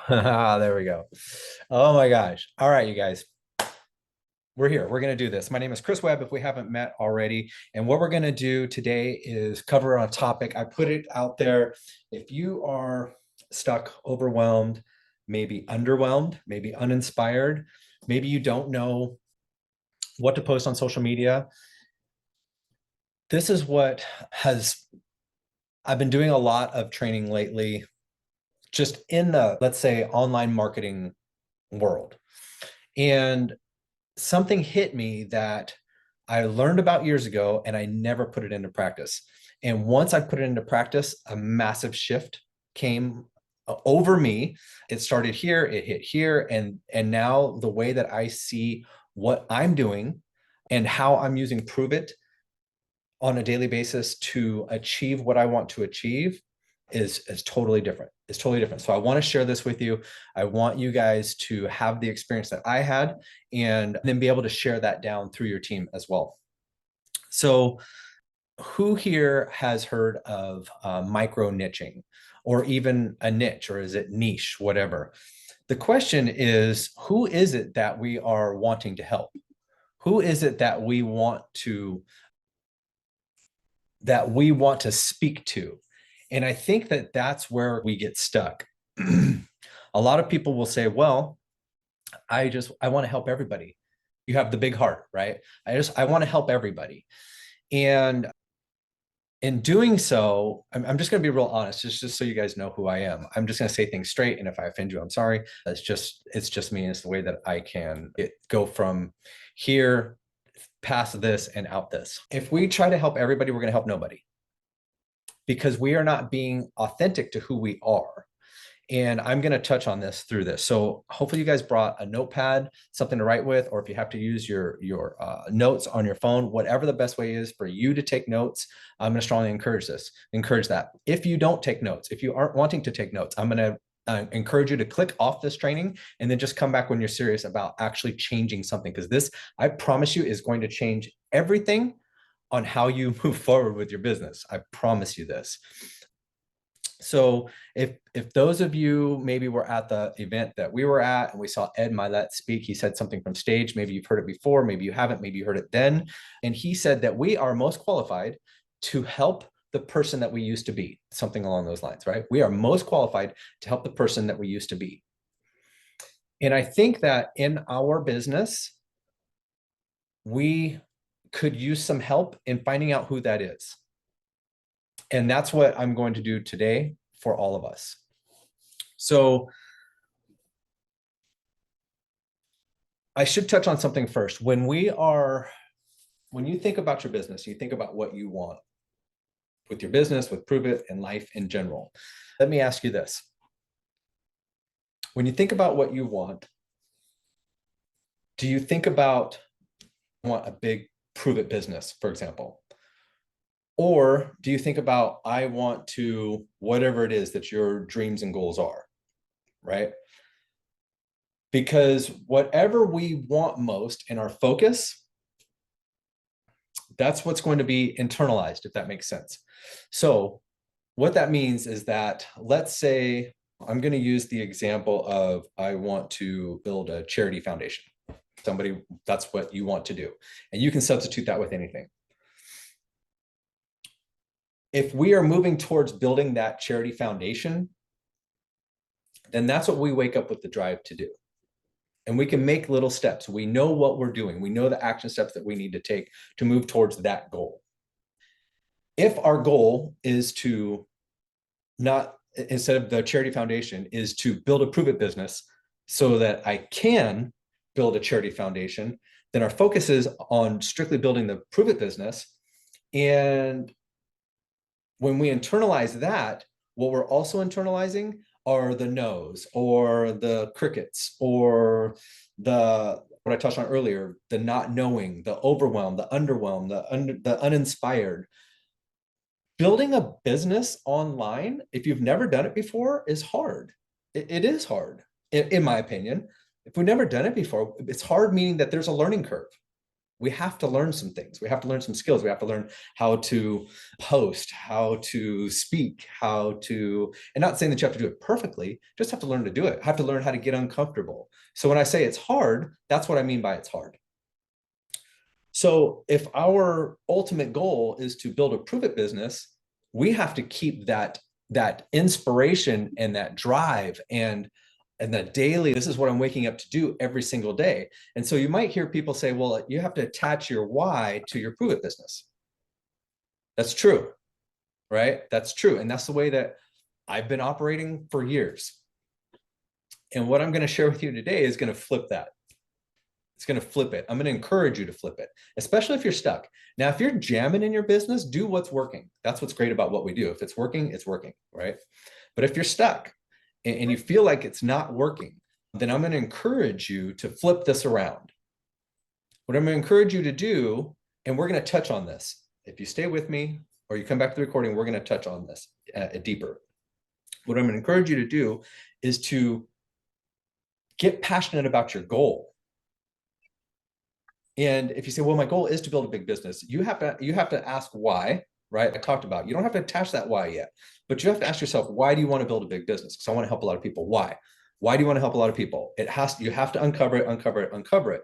There we go. Oh my gosh. All right, you guys. We're here. We're going to do this. My name is Chris Webb, if we haven't met already. And what we're going to do today is cover a topic. I put it out there. If you are stuck, overwhelmed, maybe underwhelmed, maybe uninspired, maybe you don't know what to post on social media, this is what has, I've been doing a lot of training lately, just in the, let's say, online marketing world. And something hit me that I learned about years ago and I never put it into practice. And once I put it into practice, a massive shift came over me. It started here, it hit here, and now the way that I see what I'm doing and how I'm using Pruvit on a daily basis to achieve what I want to achieve is totally different. It's totally different. So I want to share this with you. I want you guys to have the experience that I had and then be able to share that down through your team as well. So who here has heard of micro niching or even a niche, or is it niche, whatever? The question is, who is it that we are wanting to help? Who is it that we want to speak to? And I think that that's where we get stuck. A lot of people will say, well, I want to help everybody. You have the big heart, right? I want to help everybody. And in doing so, I'm just going to be real honest, just so you guys know who I am. I'm just going to say things straight. And if I offend you, I'm sorry. It's just me. And it's the way that I can go from here, past this, and out this. If we try to help everybody, we're going to help nobody, because we are not being authentic to who we are. And I'm going to touch on this through this. So hopefully you guys brought a notepad, something to write with, or if you have to use your notes on your phone, whatever the best way is for you to take notes, I'm going to strongly encourage that. If you don't take notes, if you aren't wanting to take notes, I'm going to encourage you to click off this training and then just come back when you're serious about actually changing something. Because this, I promise you, is going to change everything on how you move forward with your business. I promise you this. So if those of you maybe were at the event that we were at and we saw Ed Milet speak, he said something from stage. Maybe you've heard it before, maybe you haven't, maybe you heard it then. And he said that we are most qualified to help the person that we used to be, something along those lines, right? We are most qualified to help the person that we used to be. And I think that in our business, we could use some help in finding out who that is. And that's what I'm going to do today for all of us. So I should touch on something first. When you think about your business, you think about what you want with your business, with Pruvit, and life in general. Let me ask you this. When you think about what you want, do you think about want a big Pruvit business, for example? Or do you think about, I want to, whatever it is that your dreams and goals are, right? Because whatever we want most in our focus, that's what's going to be internalized, if that makes sense. So what that means is that, let's say, I'm going to use the example of, I want to build a charity foundation. Somebody, that's what you want to do. And you can substitute that with anything. If we are moving towards building that charity foundation, then that's what we wake up with the drive to do. And we can make little steps. We know what we're doing. We know the action steps that we need to take to move towards that goal. If our goal is to not, instead of the charity foundation, is to build a Pruvit business so that I can build a charity foundation, then our focus is on strictly building the Pruvit business. And when we internalize that, what we're also internalizing are the no's or the crickets or what I touched on earlier, the not knowing, the overwhelmed, the underwhelmed, the uninspired. Building a business online, if you've never done it before, is hard. It is hard, in my opinion. If we've never done it before, it's hard, meaning that there's a learning curve. We have to learn some things. We have to learn some skills. We have to learn how to post, how to speak, how to, and not saying that you have to do it perfectly, just have to learn to do it. Have to learn how to get uncomfortable. So when I say it's hard, that's what I mean by it's hard. So if our ultimate goal is to build a Pruvit business, we have to keep that inspiration and that drive and the daily, this is what I'm waking up to do every single day. And so you might hear people say, well, you have to attach your why to your Pruvit business. That's true, right? That's true. And that's the way that I've been operating for years. And what I'm going to share with you today is going to flip that. It's going to flip it. I'm going to encourage you to flip it, especially if you're stuck. Now, if you're jamming in your business, do what's working. That's what's great about what we do. If it's working, right? But if you're stuck and you feel like it's not working, then I'm going to encourage you to flip this around. What I'm going to encourage you to do, and we're going to touch on this. If you stay with me or you come back to the recording, we're going to touch on this deeper. What I'm going to encourage you to do is to get passionate about your goal. And if you say, well, my goal is to build a big business, you have to ask why, right? I talked about, you don't have to attach that why yet, but you have to ask yourself, why do you want to build a big business? Because I want to help a lot of people. Why? Why do you want to help a lot of people? You have to uncover it.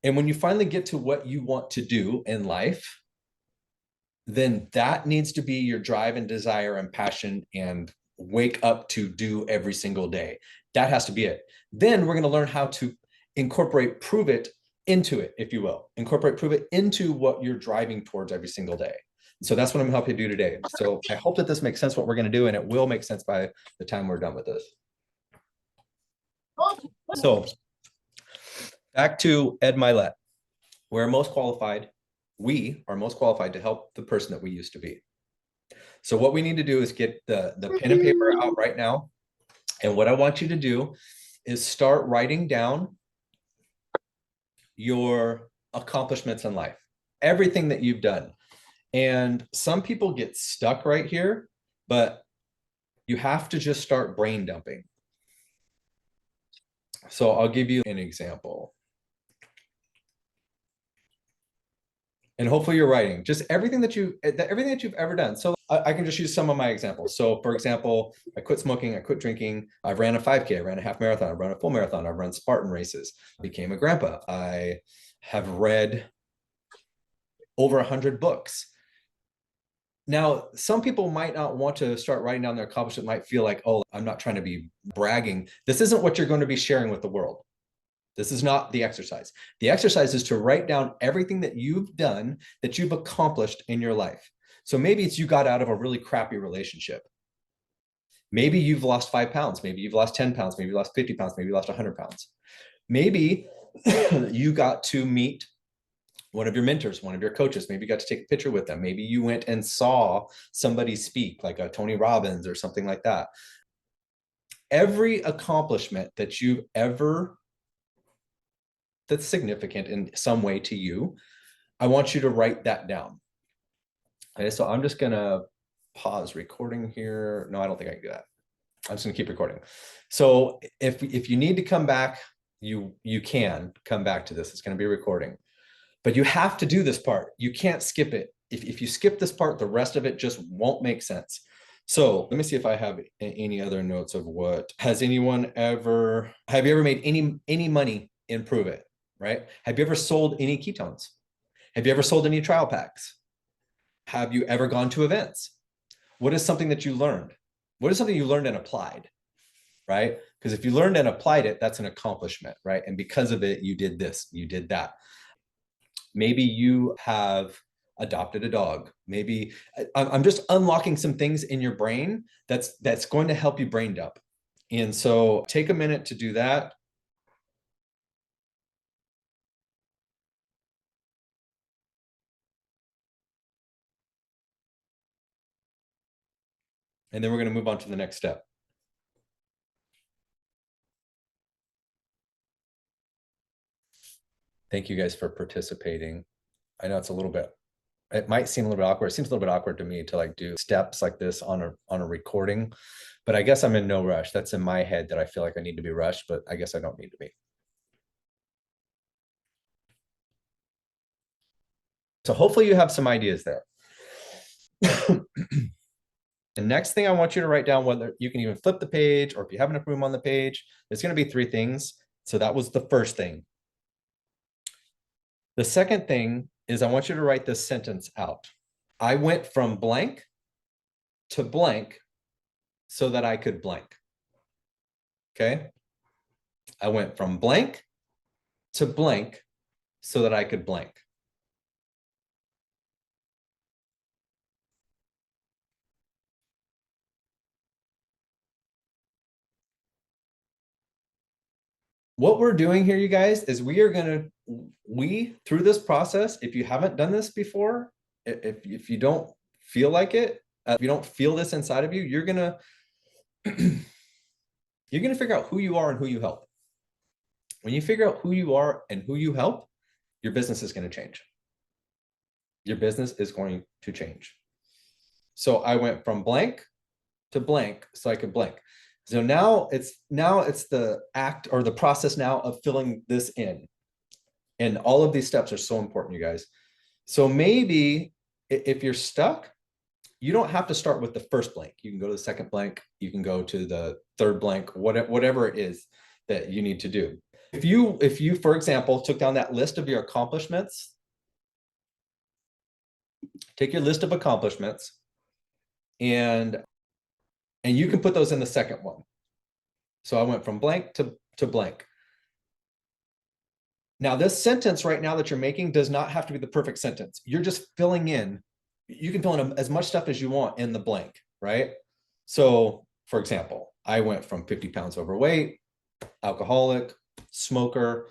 And when you finally get to what you want to do in life, then that needs to be your drive and desire and passion and wake up to do every single day. That has to be it. Then we're going to learn how to incorporate Pruvit into it, if you will. Incorporate Pruvit into what you're driving towards every single day. So that's what I'm going to help you do today. So I hope that this makes sense what we're going to do, and it will make sense by the time we're done with this. So back to Ed Milet. We are most qualified to help the person that we used to be. So what we need to do is get the pen and paper out right now. And what I want you to do is start writing down your accomplishments in life, everything that you've done. And some people get stuck right here, but you have to just start brain dumping. So I'll give you an example. And hopefully you're writing just everything that you've ever done. So I can just use some of my examples. So for example, I quit smoking, I quit drinking, I ran a 5K, I ran a half marathon, I ran a full marathon, I've run Spartan races, became a grandpa, I have read over 100 books. Now, some people might not want to start writing down their accomplishments, might feel like, oh, I'm not trying to be bragging. This isn't what you're going to be sharing with the world. This is not the exercise. The exercise is to write down everything that you've done, that you've accomplished in your life. So maybe it's you got out of a really crappy relationship. Maybe you've lost 5 pounds. Maybe you've lost 10 pounds. Maybe you lost 50 pounds. Maybe you lost 100 pounds. Maybe you got to meet one of your mentors, one of your coaches. Maybe you got to take a picture with them. Maybe you went and saw somebody speak, like a Tony Robbins or something like that. Every accomplishment that you've ever that's significant in some way to you, I want you to write that down. Okay, so I'm just gonna pause recording here. No, I don't think I can do that. I'm just gonna keep recording. So if you need to come back, you can come back to this. It's gonna be recording, but you have to do this part. You can't skip it. If you skip this part, the rest of it just won't make sense. So let me see if I have any other notes of what, have you ever made any money in Pruvit? Right? Have you ever sold any ketones? Have you ever sold any trial packs? Have you ever gone to events? What is something that you learned? What is something you learned and applied? Right? Because if you learned and applied it, that's an accomplishment, right? And because of it, you did this, you did that. Maybe you have adopted a dog. Maybe I'm just unlocking some things in your brain that's going to help you brain dump. And so take a minute to do that. And then we're going to move on to the next step. Thank you guys for participating. I know it might seem a little bit awkward. It seems a little bit awkward to me to like do steps like this on a recording, but I guess I'm in no rush. That's in my head that I feel like I need to be rushed, but I guess I don't need to be. So hopefully you have some ideas there. The next thing I want you to write down, whether you can even flip the page or if you have enough room on the page, it's going to be 3 things. So that was the first thing. The second thing is I want you to write this sentence out. I went from blank to blank so that I could blank. Okay. I went from blank to blank so that I could blank. What we're doing here, you guys, is through this process, if you haven't done this before, if you don't feel like it, if you don't feel this inside of you, you're gonna figure out who you are and who you help. When you figure out who you are and who you help, your business is going to change. Your business is going to change. So I went from blank to blank so I could blank. So now it's the act or the process now of filling this in. And all of these steps are so important, you guys. So maybe if you're stuck, you don't have to start with the first blank. You can go to the second blank. You can go to the third blank, whatever it is that you need to do. If you, for example, took down that list of your accomplishments, take your list of accomplishments and you can put those in the second one. So I went from blank to blank. Now, this sentence right now that you're making does not have to be the perfect sentence. You're just filling in. You can fill in as much stuff as you want in the blank, right? So, for example, I went from 50 pounds overweight, alcoholic, smoker,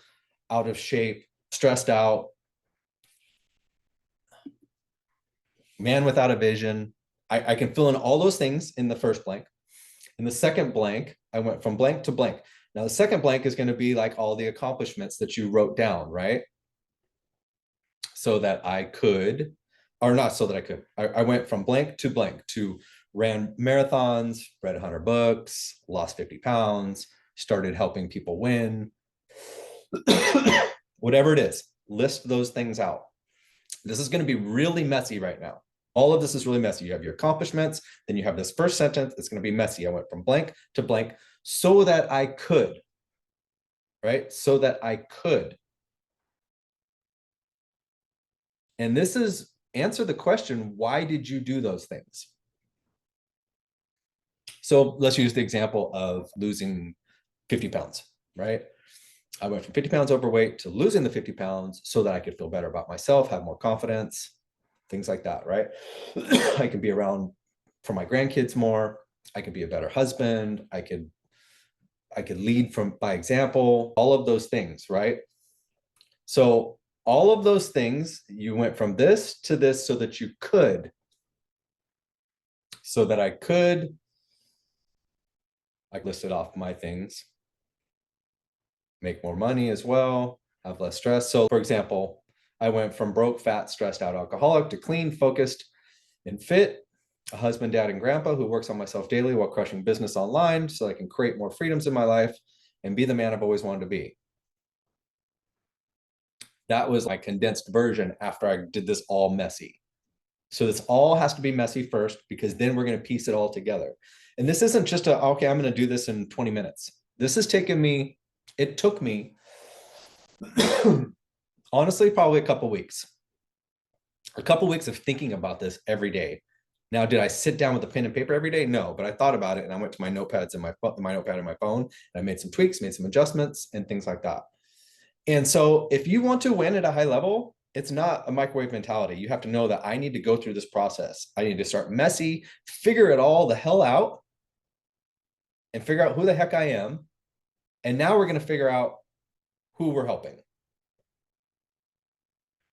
out of shape, stressed out, man without a vision. I can fill in all those things in the first blank. In the second blank, I went from blank to blank. Now, the second blank is going to be like all the accomplishments that you wrote down, right? So that I could, or not so that I could. I went from blank to ran marathons, read 100 books, lost 50 pounds, started helping people win. Whatever it is, list those things out. This is going to be really messy right now. All of this is really messy. You have your accomplishments, then you have this first sentence. It's going to be messy. I went from blank to blank so that I could, right? So that I could. And this is answer the question, why did you do those things? So let's use the example of losing 50 pounds, right? I went from 50 pounds overweight to losing the 50 pounds so that I could feel better about myself, have more confidence, things like that, right? I can be around for my grandkids more. I could be a better husband. I could lead by example, all of those things, right? So all of those things, you went from this to this so that you could, so that I could, I listed off my things, make more money as well, have less stress. So for example, I went from broke, fat, stressed out alcoholic to clean, focused, and fit, a husband, dad, and grandpa who works on myself daily while crushing business online so I can create more freedoms in my life and be the man I've always wanted to be. That was my condensed version after I did this all messy. So this all has to be messy first, because then we're going to piece it all together. And this isn't just okay, I'm going to do this in 20 minutes. This has taken me, it took me, honestly, probably a couple weeks of thinking about this every day. Now, did I sit down with a pen and paper every day? No, but I thought about it and I went to my notepads and my notepad and my phone, and I made some tweaks, made some adjustments and things like that. And so if you want to win at a high level, it's not a microwave mentality. You have to know that I need to go through this process. I need to start messy, figure it all the hell out, and figure out who the heck I am. And now we're going to figure out who we're helping.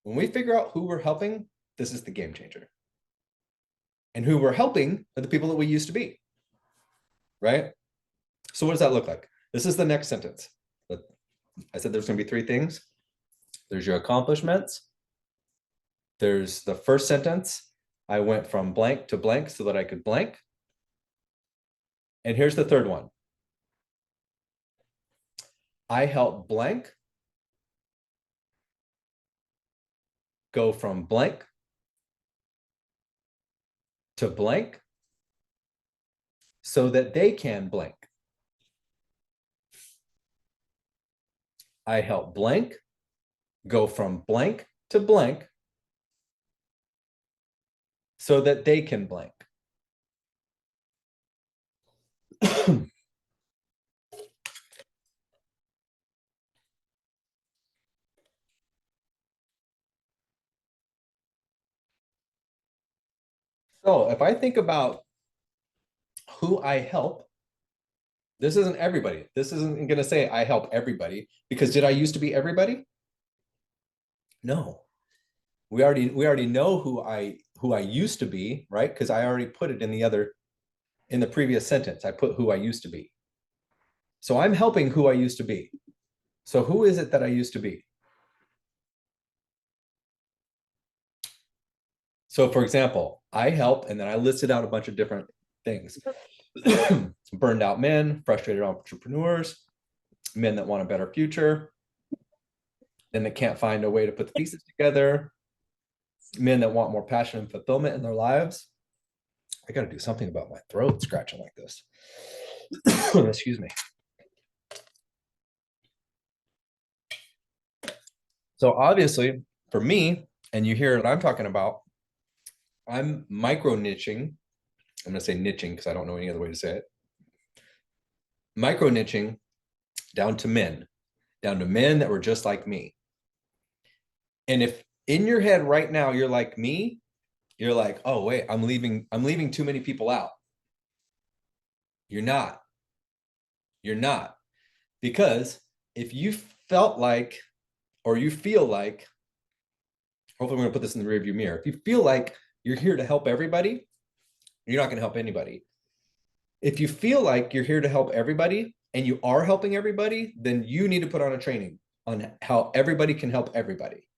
When we figure out who we're helping, this is the game changer. And who we're helping are the people that we used to be, right? So what does that look like? This is the next sentence. I said there's going to be 3 things. There's your accomplishments. There's the first sentence. I went from blank to blank so that I could blank. And here's the third one. I help blank go from blank to blank so that they can blank. I help blank go from blank to blank so that they can blank. So if I think about who I help, this isn't everybody. This isn't going to say I help everybody, because did I used to be everybody? No. We already know who I used to be, right? Because I already put it in the previous sentence. I put who I used to be. So I'm helping who I used to be. So who is it that I used to be? So for example, I help, and then I listed out a bunch of different things. Burned out men, frustrated entrepreneurs, men that want a better future, men that can't find a way to put the pieces together, men that want more passion and fulfillment in their lives. I got to do something about my throat scratching like this. Excuse me. So obviously for me, and you hear what I'm talking about, I'm micro niching. I'm going to say niching because I don't know any other way to say it. Micro niching down to men that were just like me. And if in your head right now, you're like me, you're like, oh, wait, I'm leaving too many people out. You're not. You're not. Because if you felt like, or you feel like, hopefully I'm going to put this in the rearview mirror. If you feel like you're here to help everybody, you're not going to help anybody. If you feel like you're here to help everybody and you are helping everybody, then you need to put on a training on how everybody can help everybody.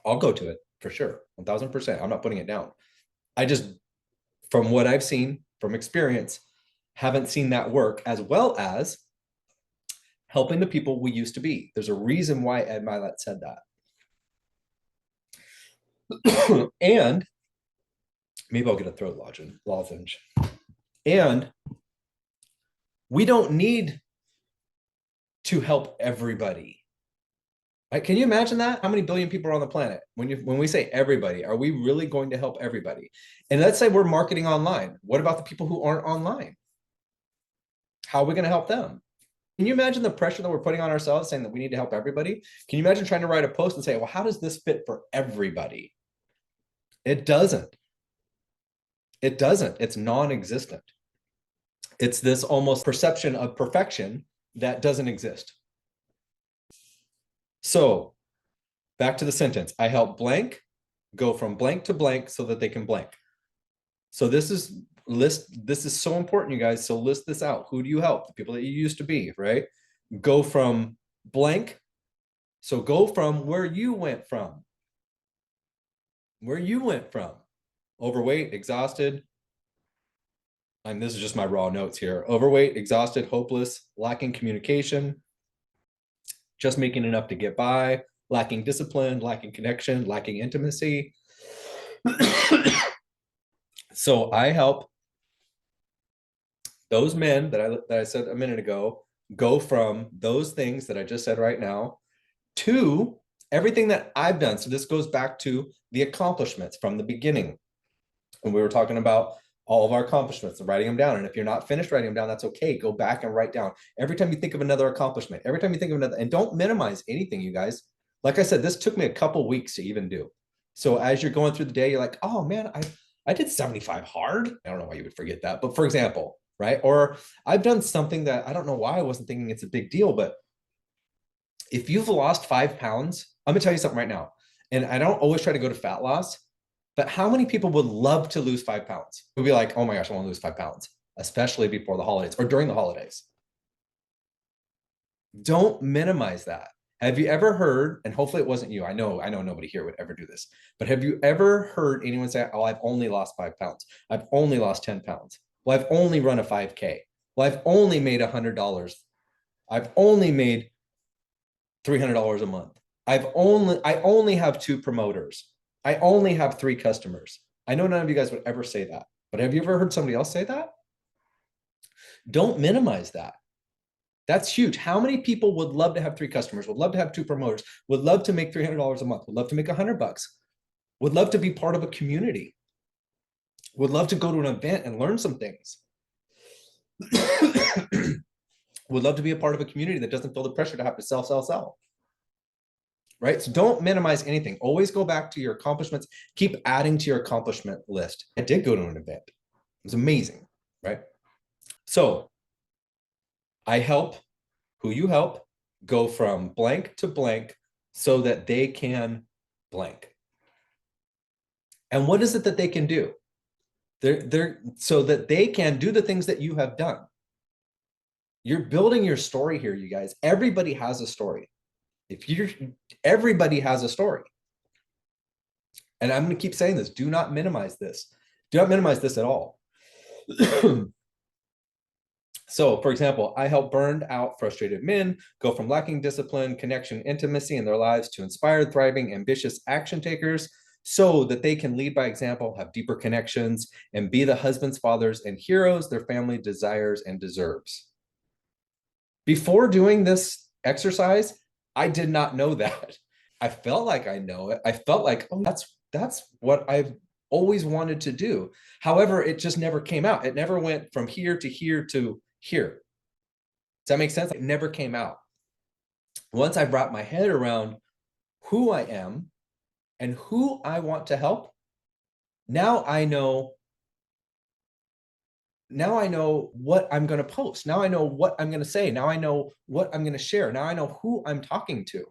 I'll go to it for sure. 1000%. I'm not putting it down. I just, from what I've seen from experience, haven't seen that work, as well as helping the people we used to be. There's a reason why Ed Milet said that. And maybe I'll get a throat lozenge. And we don't need to help everybody. Right? Can you imagine that? How many billion people are on the planet? When we say everybody, are we really going to help everybody? And let's say we're marketing online. What about the people who aren't online? How are we going to help them? Can you imagine the pressure that we're putting on ourselves saying that we need to help everybody? Can you imagine trying to write a post and say, well, how does this fit for everybody? It doesn't. It doesn't. It's non-existent. It's this almost perception of perfection that doesn't exist. So back to the sentence, I help blank go from blank to blank so that they can blank. So this is so important, you guys. So list this out. Who do you help? The people that you used to be, right? Go from blank. So go from where you went from. Where you went from. Overweight, exhausted. And this is just my raw notes here. Overweight, exhausted, hopeless, lacking communication, just making enough to get by, lacking discipline, lacking connection, lacking intimacy. So I help those men that I said a minute ago go from those things that I just said right now to everything that I've done. So this goes back to the accomplishments from the beginning. And we were talking about all of our accomplishments and writing them down. And if you're not finished writing them down, that's okay. Go back and write down every time you think of another accomplishment, every time you think of another, and don't minimize anything, you guys. Like I said, this took me a couple weeks to even do. So as you're going through the day, you're like, oh man, I did 75 hard. I don't know why you would forget that. But for example, right? Or I've done something that I don't know why I wasn't thinking it's a big deal, but if you've lost 5 pounds, I'm gonna tell you something right now. And I don't always try to go to fat loss, but how many people would love to lose 5 pounds? It would be like, oh my gosh, I want to lose 5 pounds, especially before the holidays or during the holidays. Don't minimize that. Have you ever heard, and hopefully it wasn't you, I know nobody here would ever do this, but have you ever heard anyone say, oh, I've only lost 5 pounds. I've only lost 10 pounds. Well, I've only run a 5K. Well, I've only made $100. I've only made $300 a month. I only have 2 promoters. I only have 3 customers. I know none of you guys would ever say that, but have you ever heard somebody else say that? Don't minimize that. That's huge. How many people would love to have 3 customers, would love to have 2 promoters, would love to make $300 a month, would love to make $100, would love to be part of a community, would love to go to an event and learn some things, would love to be a part of a community that doesn't feel the pressure to have to sell, right? So don't minimize anything. Always go back to your accomplishments. Keep adding to your accomplishment list. I did go to an event. It was amazing, right? So I help who you help go from blank to blank so that they can blank. And what is it that they can do? They're so that they can do the things that you have done. You're building your story here, you guys. Everybody has a story. Everybody has a story. And I'm going to keep saying this. Do not minimize this. Do not minimize this at all. So, for example, I help burned out, frustrated men go from lacking discipline, connection, intimacy in their lives to inspired, thriving, ambitious action takers so that they can lead by example, have deeper connections, and be the husbands, fathers, and heroes their family desires and deserves. Before doing this exercise, I did not know that. I felt like I know it. I felt like, oh, that's what I've always wanted to do. However, it just never came out. It never went from here to here to here. Does that make sense? It never came out. Once I brought my head around who I am and who I want to help, now I know what I'm going to post. Now I know what I'm going to say. Now I know what I'm going to share. Now I know who I'm talking to.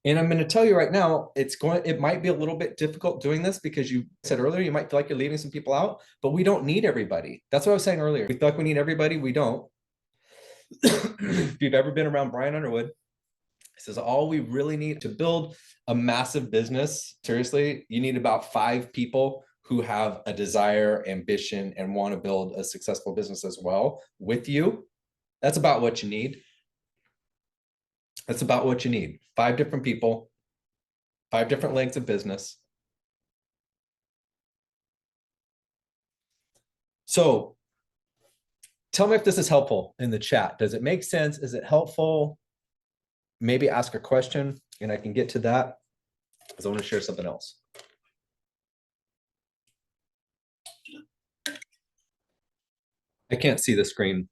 And I'm going to tell you right now, it might be a little bit difficult doing this because you said earlier, you might feel like you're leaving some people out, but we don't need everybody. That's what I was saying earlier. We feel like we need everybody. We don't. If you've ever been around Brian Underwood, he says, all we really need to build a massive business, seriously, you need about 5 people who have a desire, ambition, and want to build a successful business as well with you. That's about what you need. That's about what you need. 5 different people, 5 different legs of business. So tell me if this is helpful in the chat. Does it make sense? Is it helpful? Maybe ask a question and I can get to that because I want to share something else. I can't see the screen.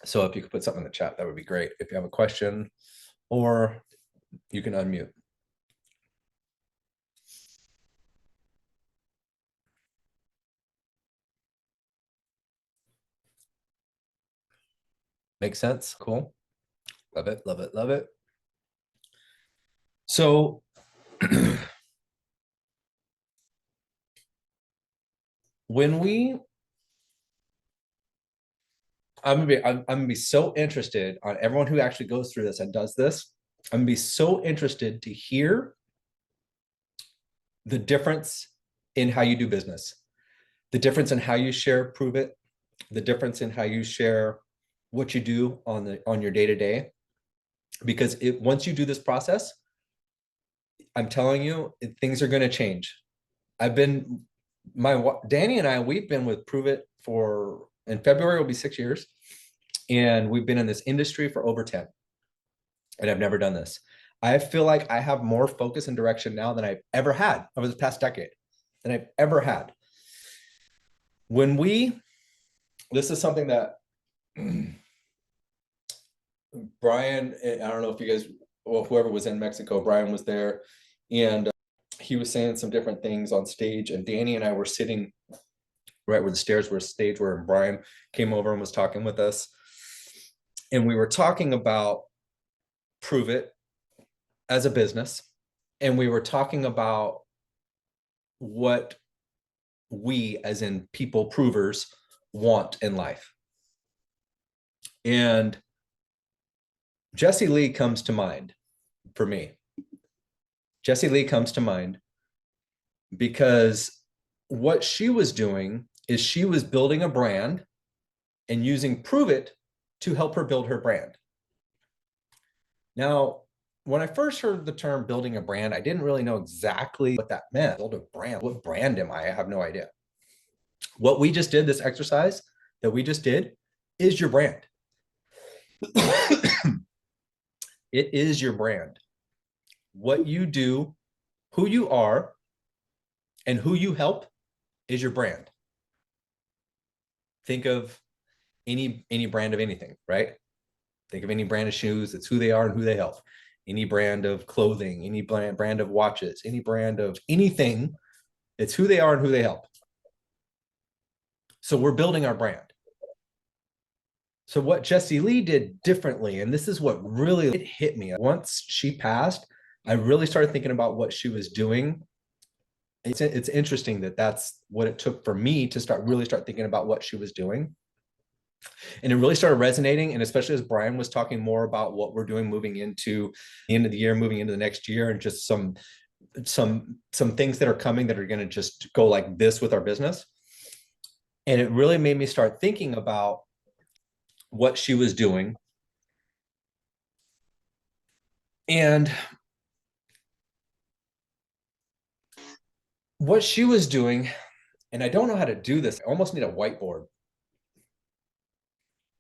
So if you could put something in the chat, that would be great. If you have a question, or you can unmute. Make sense? Cool. Love it, love it, love it. So I'm gonna be so interested on everyone who actually goes through this and does this. I'm gonna be so interested to hear the difference in how you do business, the difference in how you share Pruvit, the difference in how you share what you do on your day-to-day. Because once you do this process, I'm telling you, things are going to change. Danny and I, we've been with Pruvit in February will be 6 years. And we've been in this industry for over 10. And I've never done this. I feel like I have more focus and direction now than I've ever had over this past decade than I've ever had. This is something that Brian, I don't know if you guys, well, whoever was in Mexico, Brian was there, and he was saying some different things on stage, and Danny and I were sitting right where the stage were, and Brian came over and was talking with us. And we were talking about Pruvit as a business, and we were talking about what we, as in people provers, want in life. And Jessie Lee comes to mind for me. Jessie Lee comes to mind because what she was doing is she was building a brand and using Pruvit to help her build her brand. Now, when I first heard the term building a brand, I didn't really know exactly what that meant. Build a brand. What brand am I? I have no idea. What we just did, this exercise that we just did, is your brand. It is your brand. What you do, who you are, and who you help is your brand. Think of any brand of anything, right? Think of any brand of shoes. It's who they are and who they help. Any brand of clothing, any brand of watches, any brand of anything. It's who they are and who they help. So we're building our brand. So what Jessie Lee did differently, and this is what really it hit me. Once she passed, I really started thinking about what she was doing. It's interesting that that's what it took for me to really start thinking about what she was doing. And it really started resonating. And especially as Brian was talking more about what we're doing moving into the end of the year, moving into the next year, and just some things that are coming that are going to just go like this with our business. And it really made me start thinking about what she was doing. And what she was doing, and I don't know how to do this, I almost need a whiteboard.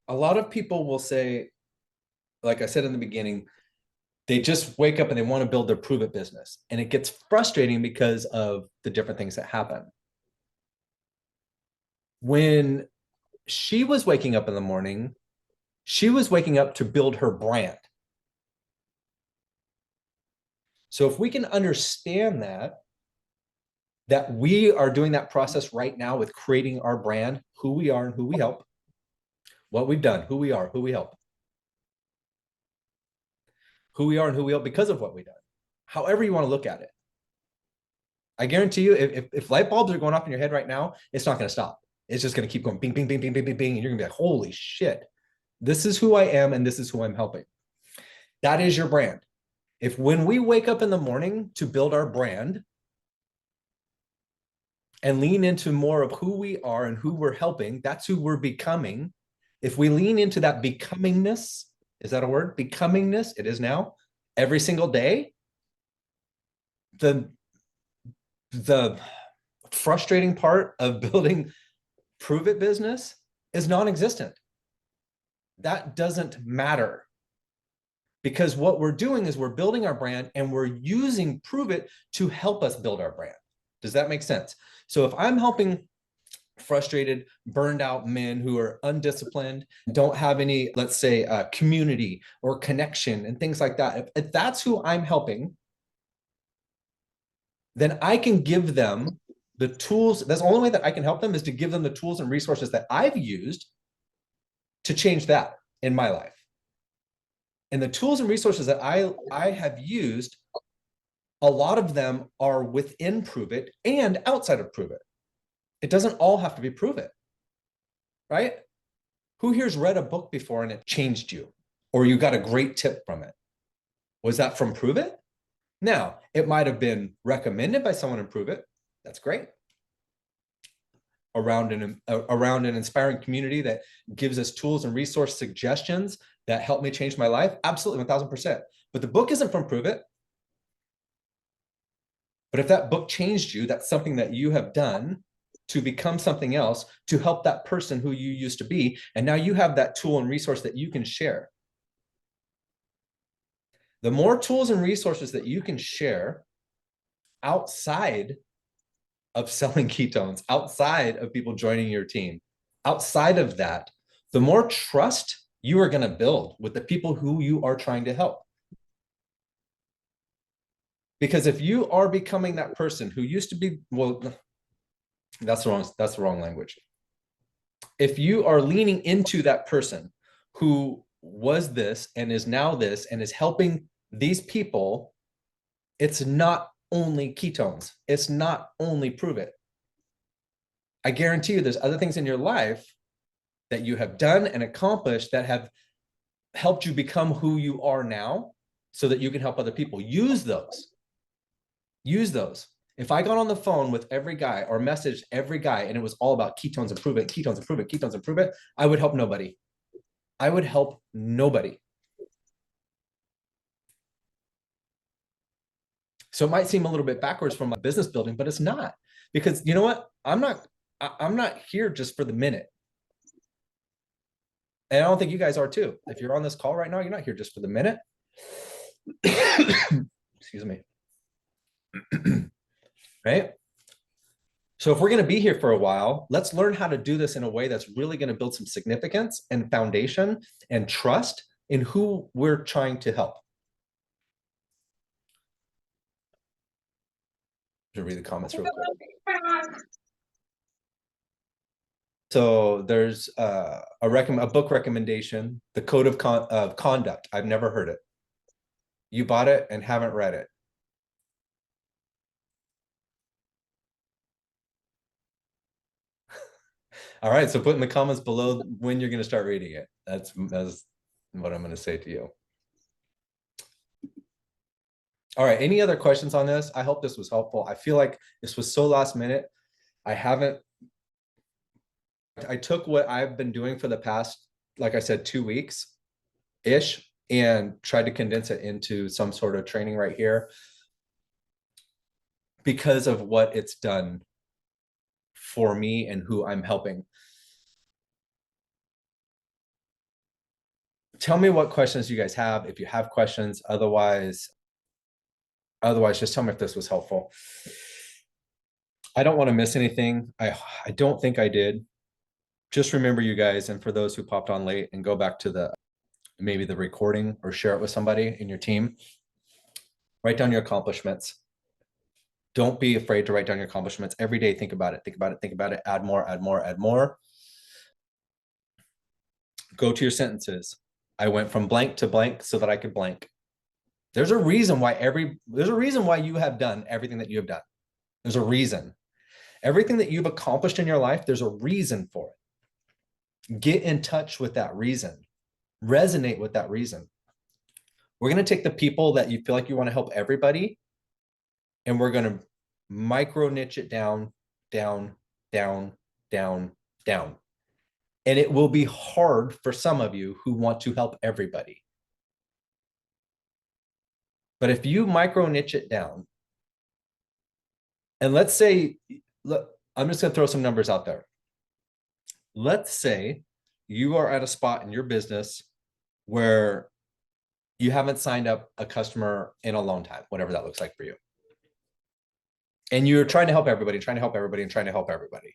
A lot of people will say, like I said in the beginning, they just wake up and they want to build their Pruvit business. And it gets frustrating because of the different things that happen. When she was waking up in the morning, she was waking up to build her brand. So if we can understand that we are doing that process right now with creating our brand, who we are and who we help, what we've done, who we are, who we help, who we are and who we help because of what we've done, however you want to look at it. I guarantee you, if light bulbs are going off in your head right now, it's not going to stop. It's just going to keep going bing, bing, bing, bing, bing, bing, bing. And you're going to be like, holy shit, this is who I am and this is who I'm helping. That is your brand. If when we wake up in the morning to build our brand and lean into more of who we are and who we're helping, that's who we're becoming. If we lean into that becomingness, is that a word? Becomingness, it is now, every single day, the frustrating part of building Pruvit business is non-existent. That doesn't matter. Because what we're doing is we're building our brand and we're using Pruvit to help us build our brand. Does that make sense? So if I'm helping frustrated, burned out men who are undisciplined, don't have any, let's say, community or connection and things like that, if that's who I'm helping, then I can give them the tools. That's the only way that I can help them, is to give them the tools and resources that I've used to change that in my life. And the tools and resources that I have used, a lot of them are within Pruvit and outside of Pruvit. It doesn't all have to be Pruvit, right? Who here's read a book before and it changed you, or you got a great tip from it? Was that from Pruvit? Now, it might have been recommended by someone in Pruvit. That's great. Around an inspiring community that gives us tools and resource suggestions that help me change my life. Absolutely, 1000%. But the book isn't from Pruvit. But if that book changed you, that's something that you have done to become something else, to help that person who you used to be. And now you have that tool and resource that you can share. The more tools and resources that you can share outside of selling ketones, outside of people joining your team, outside of that, the more trust you are going to build with the people who you are trying to help. Because if you are becoming that person who used to be, well, that's the wrong language. If you are leaning into that person who was this and is now this and is helping these people, it's not only ketones. It's not only Pruvit. I guarantee you there's other things in your life that you have done and accomplished that have helped you become who you are now so that you can help other people. Use those. Use those. If I got on the phone with every guy or messaged every guy and it was all about ketones and Pruvit, ketones and Pruvit, ketones and Pruvit, I would help nobody. I would help nobody. So it might seem a little bit backwards from my business building, but it's not, because you know what? I'm not here just for the minute. And I don't think you guys are too. If you're on this call right now, you're not here just for the minute. Excuse me. Right? So if we're going to be here for a while, let's learn how to do this in a way that's really going to build some significance and foundation and trust in who we're trying to help. To read the comments real quick. So there's a book recommendation, The Code of Conduct. I've never heard it. You bought it and haven't read it. All right, so put in the comments below when you're going to start reading it. That's what I'm going to say to you. All right, any other questions on this? I hope this was helpful. I feel like this was so last minute. I took what I've been doing for the past, like I said, 2 weeks-ish, and tried to condense it into some sort of training right here because of what it's done for me and who I'm helping. Tell me what questions you guys have, if you have questions. Otherwise, just tell me if this was helpful. I don't want to miss anything. I don't think I did. Just remember, you guys, and for those who popped on late, and go back to maybe the recording or share it with somebody in your team. Write down your accomplishments. Don't be afraid to write down your accomplishments every day. Think about it, think about it, think about it. Add more, add more, add more. Go to your sentences. I went from blank to blank so that I could blank. There's a reason why you have done everything that you have done. There's a reason. Everything that you've accomplished in your life, there's a reason for it. Get in touch with that reason. Resonate with that reason. We're going to take the people that you feel like you want to help everybody, and we're going to micro niche it down, down, down, down, down. And it will be hard for some of you who want to help everybody. But if you micro niche it down, and let's say, look, I'm just going to throw some numbers out there. Let's say you are at a spot in your business where you haven't signed up a customer in a long time, whatever that looks like for you. And you're trying to help everybody, trying to help everybody, and trying to help everybody.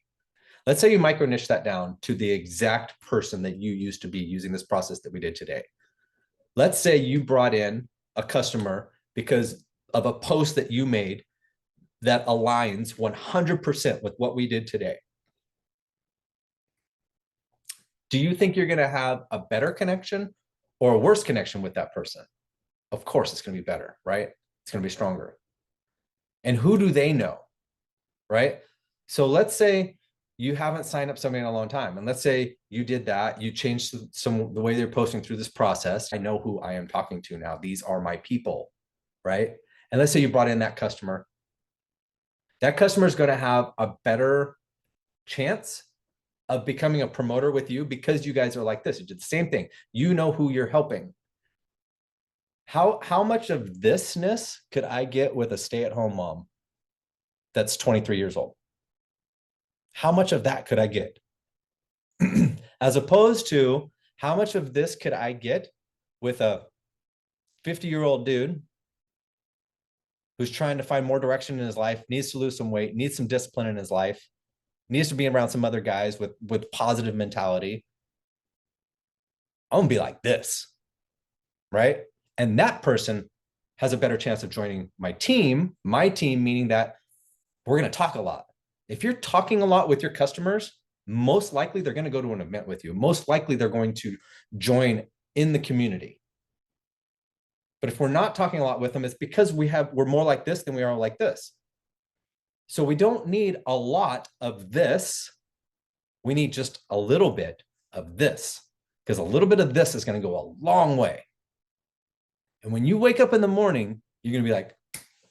Let's say you micro niche that down to the exact person that you used to be using this process that we did today. Let's say you brought in a customer because of a post that you made that aligns 100% with what we did today. Do you think you're going to have a better connection or a worse connection with that person? Of course, it's going to be better, right? It's going to be stronger. And who do they know, right? So let's say you haven't signed up somebody in a long time. And let's say you did that. You changed the way they're posting through this process. I know who I am talking to now. These are my people, right? And let's say you brought in that customer. That customer is going to have a better chance of becoming a promoter with you because you guys are like this. You did the same thing. You know who you're helping. How much of thisness could I get with a stay-at-home mom that's 23 years old? How much of that could I get? As opposed to how much of this could I get with a 50-year-old dude who's trying to find more direction in his life, needs to lose some weight, needs some discipline in his life, needs to be around some other guys with positive mentality. I'm gonna be like this, right? And that person has a better chance of joining my team meaning that we're going to talk a lot. If you're talking a lot with your customers, most likely they're going to go to an event with you. Most likely they're going to join in the community. But if we're not talking a lot with them, it's because we're more like this than we are like this. So we don't need a lot of this. We need just a little bit of this, because a little bit of this is going to go a long way. And when you wake up in the morning, you're going to be like,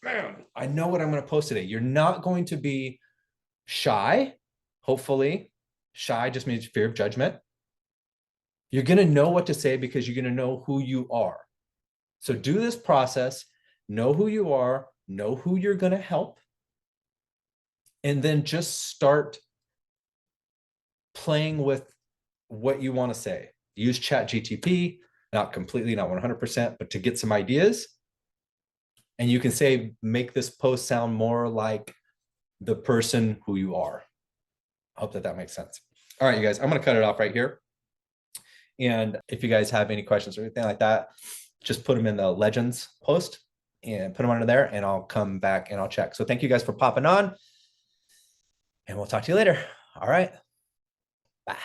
man, I know what I'm going to post today. You're not going to be shy. Hopefully, shy just means fear of judgment. You're going to know what to say because you're going to know who you are. So do this process, know who you are, know who you're going to help, and then just start playing with what you want to say. Use ChatGTP, not completely, not 100%, but to get some ideas. And you can say, make this post sound more like the person who you are. I hope that that makes sense. All right, you guys, I'm going to cut it off right here. And if you guys have any questions or anything like that, just put them in the legends post and put them under there, and I'll come back and I'll check. So thank you guys for popping on, and we'll talk to you later. All right. Bye.